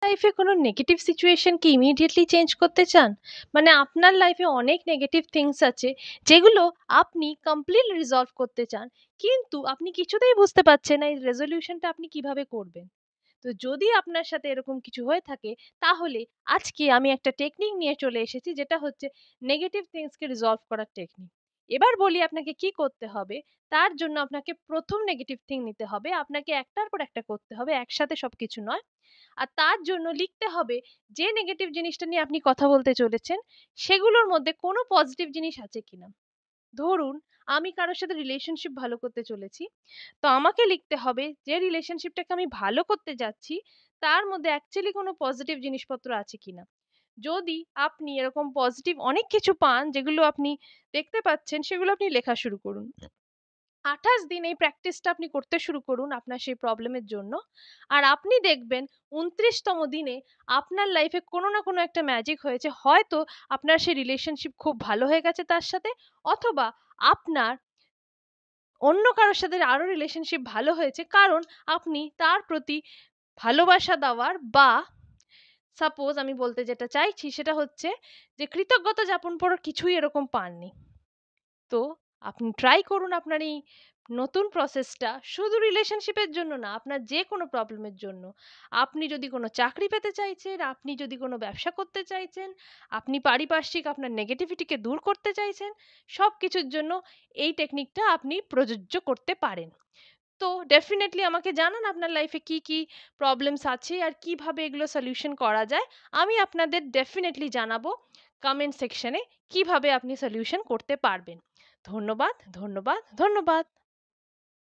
লাইফে কোনো negative situation কি ইমিডিয়েটলি চেঞ্জ করতে চান? মানে আপনার লাইফে অনেক নেগেটিভ থিংস আছে যেগুলো আপনি কমপ্লিট রিজলভ করতে চান, কিন্তু আপনি কিছুতেই বুঝতে পারছেন না এই রেজলিউশনটা আপনি কিভাবে করবেন। তো যদি আপনার সাথে এরকম কিছু হয়ে থাকে, তাহলে আজকে আমি একটা টেকনিক নিয়ে চলে এসেছি, যেটা হচ্ছে নেগেটিভ থিংসকে রিজলভ করার টেকনিক। এবার বলি আপনাকে কি করতে হবে। তার জন্য আপনাকে প্রথম নেগেটিভ থিং নিতে হবে, আপনাকে একটার পর একটা করতে হবে, একসাথে সবকিছু নয়। আর তার জন্য লিখতে হবে যে নেগেটিভ জিনিসটা নিয়ে আপনি কথা বলতে চলেছেন, সেগুলোর মধ্যে কোনো পজিটিভ জিনিস আছে কিনা। ধরুন, আমি কারোর সাথে রিলেশনশিপ ভালো করতে চলেছি, তো আমাকে লিখতে হবে যে রিলেশনশিপটাকে আমি ভালো করতে যাচ্ছি, তার মধ্যে অ্যাকচুয়ালি কোনো পজিটিভ জিনিসপত্র আছে কিনা। যদি আপনি এরকম পজিটিভ অনেক কিছু পান যেগুলো আপনি দেখতে পাচ্ছেন, সেগুলো আপনি লেখা শুরু করুন। 28 দিন এই প্র্যাকটিসটা আপনি করতে শুরু করুন আপনার সেই প্রবলেমের জন্য। আর আপনি দেখবেন 29তম দিনে আপনার লাইফে কোনো না কোনো একটা ম্যাজিক হয়েছে। হয়তো আপনার সেই রিলেশনশিপ খুব ভালো হয়ে গেছে তার সাথে, অথবা আপনার অন্য কারোর সাথে আরো রিলেশনশিপ ভালো হয়েছে, কারণ আপনি তার প্রতি ভালোবাসা দেওয়ার বা সাপোজ আমি বলতে যেটা চাইছি সেটা হচ্ছে যে কৃতজ্ঞতা যাপন করার কিছুই এরকম পাননি। তো আপনি ট্রাই করুন আপনার এই নতুন প্রসেসটা, শুধু রিলেশনশিপের জন্য না, আপনার যে কোনো প্রবলেমের জন্য। আপনি যদি কোনো চাকরি পেতে চাইছেন, আপনি যদি কোনো ব্যবসা করতে চাইছেন, আপনি পারিপার্শ্বিক আপনার নেগেটিভিটিকে দূর করতে চাইছেন, সব কিছুর জন্য এই টেকনিকটা আপনি প্রযোজ্য করতে পারেন। তো ডেফিনেটলি আমাকে জানান আপনার লাইফে কি কি প্রবলেমস আছে আর কিভাবে এগুলো সলিউশন করা যায়। আমি আপনাদের ডেফিনেটলি জানাবো কমেন্ট সেকশনে কিভাবে আপনি সলিউশন করতে পারবেন। ধন্যবাদ, ধন্যবাদ, ধন্যবাদ।